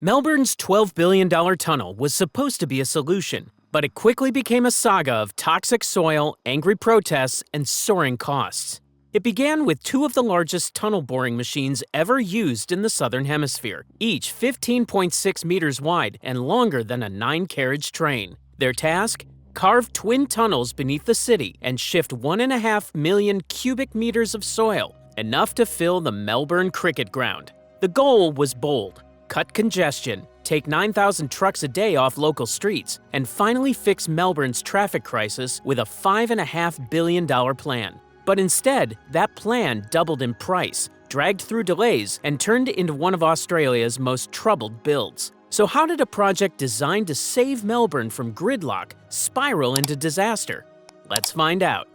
Melbourne's $12 billion tunnel was supposed to be a solution, but it quickly became a saga of toxic soil, angry protests, and soaring costs. It began with two of the largest tunnel boring machines ever used in the Southern Hemisphere, each 15.6 meters wide and longer than a 9-carriage train. Their task? Carve twin tunnels beneath the city and shift 1.5 million cubic meters of soil, enough to fill the Melbourne cricket ground. The goal was bold: cut congestion, take 9,000 trucks a day off local streets, and finally fix Melbourne's traffic crisis with a $5.5 billion plan. But instead, that plan doubled in price, dragged through delays, and turned into one of Australia's most troubled builds. So how did a project designed to save Melbourne from gridlock spiral into disaster? Let's find out.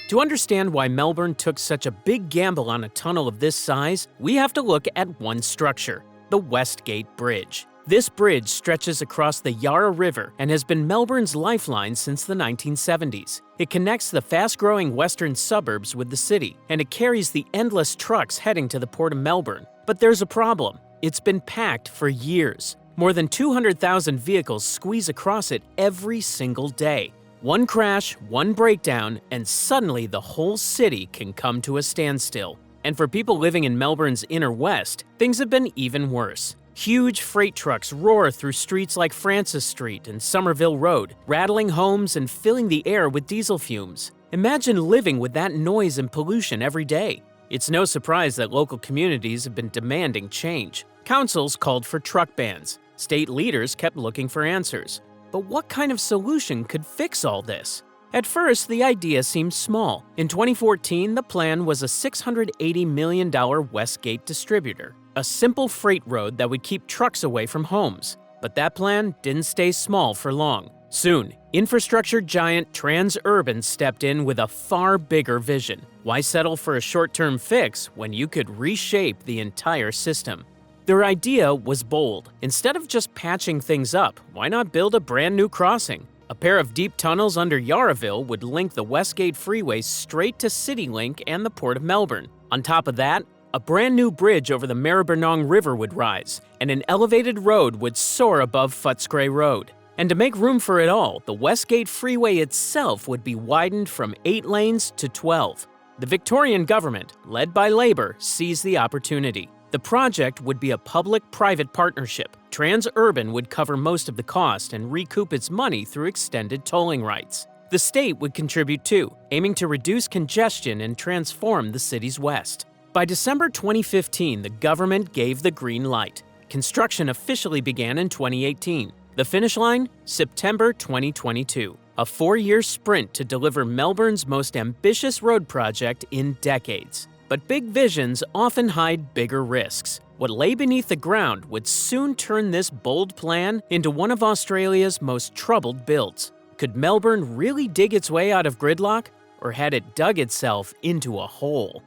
To understand why Melbourne took such a big gamble on a tunnel of this size, we have to look at one structure: the West Gate Bridge. This bridge stretches across the Yarra River and has been Melbourne's lifeline since the 1970s. It connects the fast-growing western suburbs with the city, and it carries the endless trucks heading to the Port of Melbourne. But there's a problem. It's been packed for years. More than 200,000 vehicles squeeze across it every single day. One crash, one breakdown, and suddenly the whole city can come to a standstill. And for people living in Melbourne's inner west, things have been even worse. Huge freight trucks roar through streets like Francis Street and Somerville Road, rattling homes and filling the air with diesel fumes. Imagine living with that noise and pollution every day. It's no surprise that local communities have been demanding change. Councils called for truck bans. State leaders kept looking for answers. But what kind of solution could fix all this? At first, the idea seemed small. In 2014, the plan was a $680 million Westgate distributor, a simple freight road that would keep trucks away from homes. But that plan didn't stay small for long. Soon, infrastructure giant Transurban stepped in with a far bigger vision. Why settle for a short-term fix when you could reshape the entire system? Their idea was bold. Instead of just patching things up, why not build a brand new crossing? A pair of deep tunnels under Yarraville would link the Westgate Freeway straight to CityLink and the Port of Melbourne. On top of that, a brand new bridge over the Maribyrnong River would rise, and an elevated road would soar above Footscray Road. And to make room for it all, the Westgate Freeway itself would be widened from 8 lanes to 12. The Victorian government, led by Labor, seized the opportunity. The project would be a public-private partnership. Transurban would cover most of the cost and recoup its money through extended tolling rights. The state would contribute too, aiming to reduce congestion and transform the city's west. By December 2015, the government gave the green light. Construction officially began in 2018. The finish line? September 2022. A 4-year sprint to deliver Melbourne's most ambitious road project in decades. But big visions often hide bigger risks. What lay beneath the ground would soon turn this bold plan into one of Australia's most troubled builds. Could Melbourne really dig its way out of gridlock, or had it dug itself into a hole?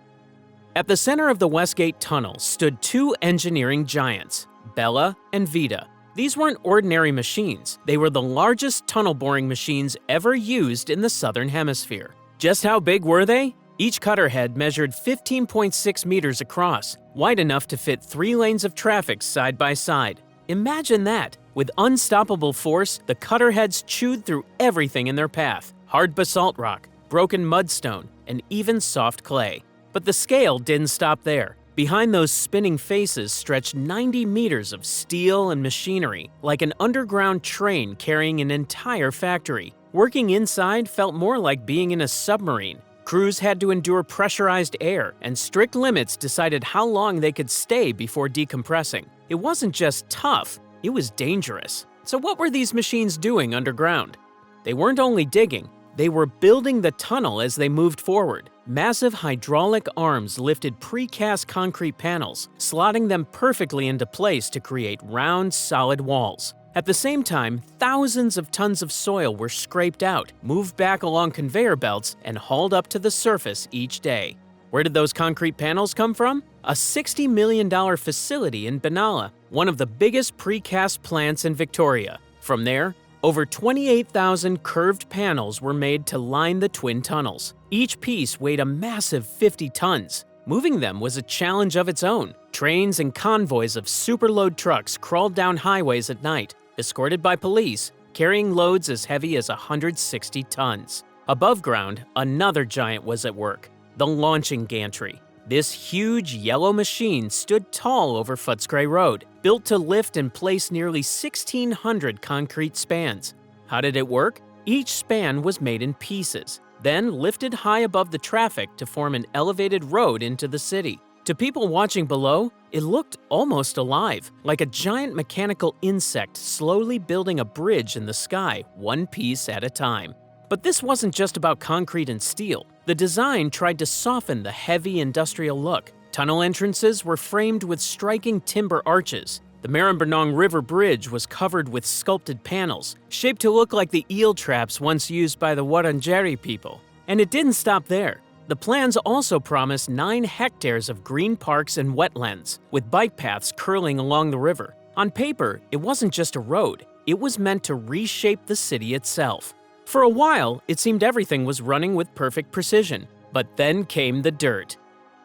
At the center of the Westgate Tunnel stood two engineering giants, Bella and Vita. These weren't ordinary machines. They were the largest tunnel boring machines ever used in the Southern Hemisphere. Just how big were they? Each cutter head measured 15.6 meters across, wide enough to fit 3 lanes of traffic side by side. Imagine that! With unstoppable force, the cutter heads chewed through everything in their path: hard basalt rock, broken mudstone, and even soft clay. But the scale didn't stop there. Behind those spinning faces stretched 90 meters of steel and machinery, like an underground train carrying an entire factory. Working inside felt more like being in a submarine. Crews had to endure pressurized air, and strict limits decided how long they could stay before decompressing. It wasn't just tough, it was dangerous. So what were these machines doing underground? They weren't only digging, they were building the tunnel as they moved forward. Massive hydraulic arms lifted precast concrete panels, slotting them perfectly into place to create round, solid walls. At the same time, thousands of tons of soil were scraped out, moved back along conveyor belts, and hauled up to the surface each day. Where did those concrete panels come from? A $60 million facility in Benalla, one of the biggest precast plants in Victoria. From there, over 28,000 curved panels were made to line the twin tunnels. Each piece weighed a massive 50 tons. Moving them was a challenge of its own. Trains and convoys of superload trucks crawled down highways at night, escorted by police, carrying loads as heavy as 160 tons. Above ground, another giant was at work, the launching gantry. This huge yellow machine stood tall over Footscray Road, built to lift and place nearly 1,600 concrete spans. How did it work? Each span was made in pieces, then lifted high above the traffic to form an elevated road into the city. To people watching below, it looked almost alive, like a giant mechanical insect slowly building a bridge in the sky, one piece at a time. But this wasn't just about concrete and steel. The design tried to soften the heavy industrial look. Tunnel entrances were framed with striking timber arches. The Maribyrnong River Bridge was covered with sculpted panels, shaped to look like the eel traps once used by the Wurundjeri people. And it didn't stop there. The plans also promised 9 hectares of green parks and wetlands, with bike paths curling along the river. On paper, it wasn't just a road. It was meant to reshape the city itself. For a while, it seemed everything was running with perfect precision. But then came the dirt.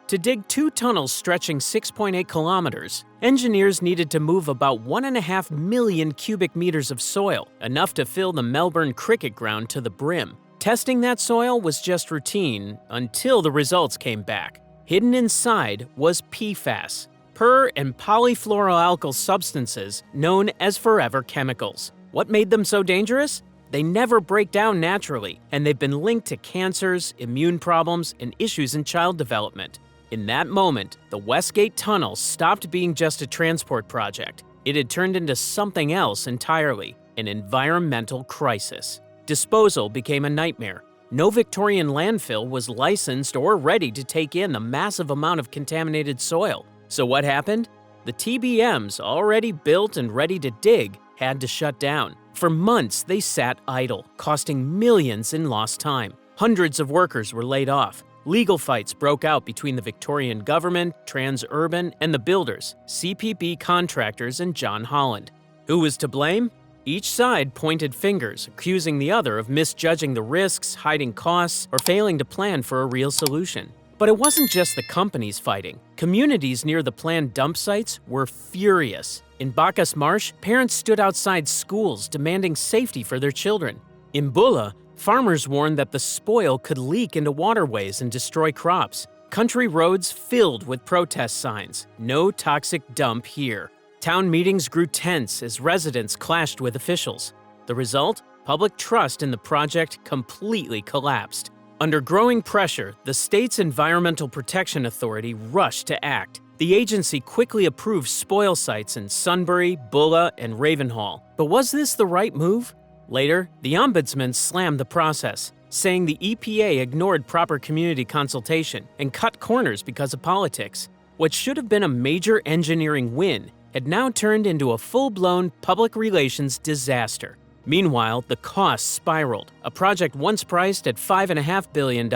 To dig 2 tunnels stretching 6.8 kilometers, engineers needed to move about 1.5 million cubic meters of soil, enough to fill the Melbourne cricket ground to the brim. Testing that soil was just routine until the results came back. Hidden inside was PFAS, per- and polyfluoroalkyl substances known as forever chemicals. What made them so dangerous? They never break down naturally, and they've been linked to cancers, immune problems, and issues in child development. In that moment, the Westgate Tunnel stopped being just a transport project. It had turned into something else entirely, an environmental crisis. Disposal became a nightmare. No Victorian landfill was licensed or ready to take in the massive amount of contaminated soil. So what happened? The TBMs, already built and ready to dig, had to shut down. For months, they sat idle, costing millions in lost time. Hundreds of workers were laid off. Legal fights broke out between the Victorian government, Transurban, and the builders, CPB contractors, and John Holland. Who was to blame? Each side pointed fingers, accusing the other of misjudging the risks, hiding costs, or failing to plan for a real solution. But it wasn't just the companies fighting. Communities near the planned dump sites were furious. In Bacchus Marsh, parents stood outside schools demanding safety for their children. In Bulla, farmers warned that the spoil could leak into waterways and destroy crops. Country roads filled with protest signs, "No toxic dump here." Town meetings grew tense as residents clashed with officials. The result? Public trust in the project completely collapsed. Under growing pressure, the state's Environmental Protection Authority rushed to act. The agency quickly approved spoil sites in Sunbury, Bulla, and Ravenhall. But was this the right move? Later, the Ombudsman slammed the process, saying the EPA ignored proper community consultation and cut corners because of politics. What should have been a major engineering win had now turned into a full-blown public relations disaster. Meanwhile, the costs spiraled. A project once priced at $5.5 billion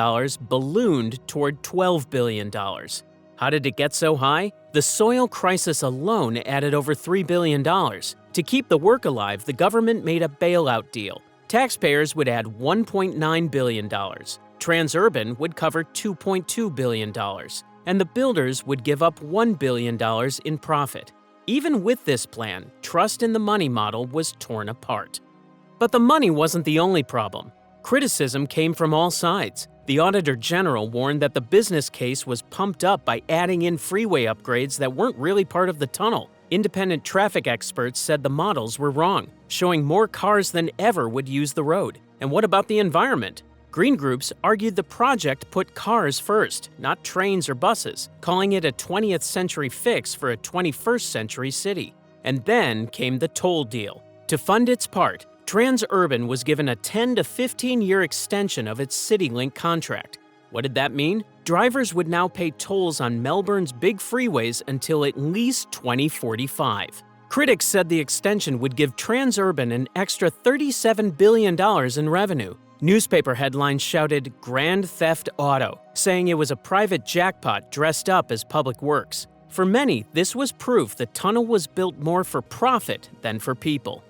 ballooned toward $12 billion. How did it get so high? The soil crisis alone added over $3 billion. To keep the work alive, the government made a bailout deal. Taxpayers would add $1.9 billion. Transurban would cover $2.2 billion. And the builders would give up $1 billion in profit. Even with this plan, trust in the money model was torn apart. But the money wasn't the only problem. Criticism came from all sides. The Auditor General warned that the business case was pumped up by adding in freeway upgrades that weren't really part of the tunnel. Independent traffic experts said the models were wrong, showing more cars than ever would use the road. And what about the environment? Green groups argued the project put cars first, not trains or buses, calling it a 20th century fix for a 21st century city. And then came the toll deal. To fund its part, Transurban was given a 10 to 15-year extension of its CityLink contract. What did that mean? Drivers would now pay tolls on Melbourne's big freeways until at least 2045. Critics said the extension would give Transurban an extra $37 billion in revenue. Newspaper headlines shouted "Grand Theft Auto," saying it was a private jackpot dressed up as public works. For many, this was proof the tunnel was built more for profit than for people.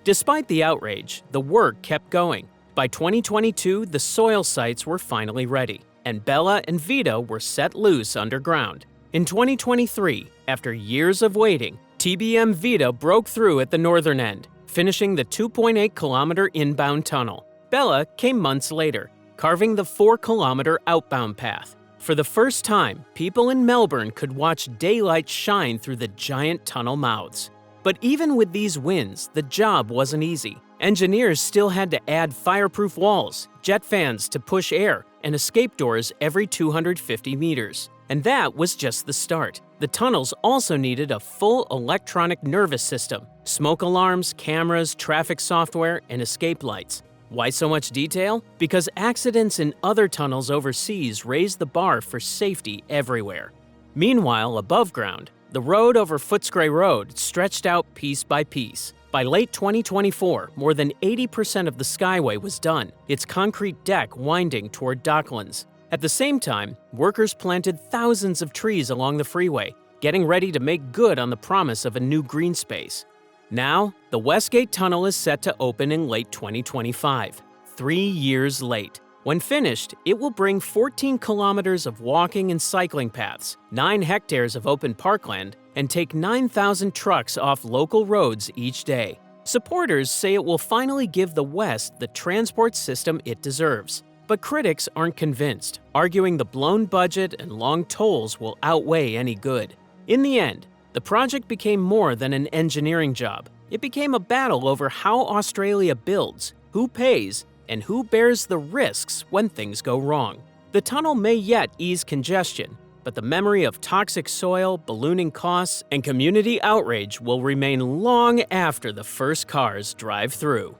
Despite the outrage, the work kept going. By 2022, the soil sites were finally ready, and Bella and Vita were set loose underground. In 2023, After years of waiting, TBM Vita broke through at the northern end, finishing the 2.8-kilometer inbound tunnel. Bella came months later, carving the 4-kilometer outbound path. For the first time, people in Melbourne could watch daylight shine through the giant tunnel mouths. But even with these wins, the job wasn't easy. Engineers still had to add fireproof walls, jet fans to push air, and escape doors every 250 meters. And that was just the start. The tunnels also needed a full electronic nervous system, smoke alarms, cameras, traffic software, and escape lights. Why so much detail? Because accidents in other tunnels overseas raised the bar for safety everywhere. Meanwhile, above ground, the road over Footscray Road stretched out piece by piece. By late 2024, more than 80% of the Skyway was done, its concrete deck winding toward Docklands. At the same time, workers planted thousands of trees along the freeway, getting ready to make good on the promise of a new green space. Now, the Westgate Tunnel is set to open in late 2025, 3 years late. When finished, it will bring 14 kilometers of walking and cycling paths, 9 hectares of open parkland, and take 9,000 trucks off local roads each day. Supporters say it will finally give the West the transport system it deserves. But critics aren't convinced, arguing the blown budget and long tolls will outweigh any good. In the end, the project became more than an engineering job. It became a battle over how Australia builds, who pays, and who bears the risks when things go wrong. The tunnel may yet ease congestion, but the memory of toxic soil, ballooning costs, and community outrage will remain long after the first cars drive through.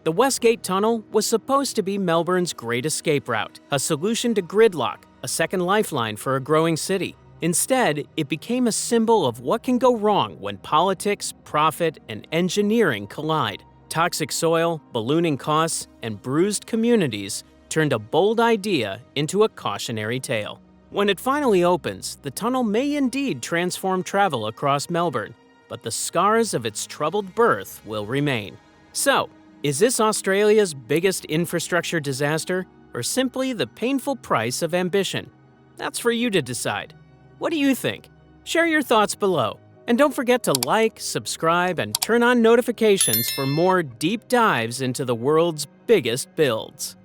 The Westgate Tunnel was supposed to be Melbourne's great escape route, a solution to gridlock, a second lifeline for a growing city. Instead, it became a symbol of what can go wrong when politics, profit, and engineering collide. Toxic soil, ballooning costs, and bruised communities turned a bold idea into a cautionary tale. When it finally opens, the tunnel may indeed transform travel across Melbourne, but the scars of its troubled birth will remain. So, is this Australia's biggest infrastructure disaster, or simply the painful price of ambition? That's for you to decide. What do you think? Share your thoughts below. And don't forget to like, subscribe, and turn on notifications for more deep dives into the world's biggest builds.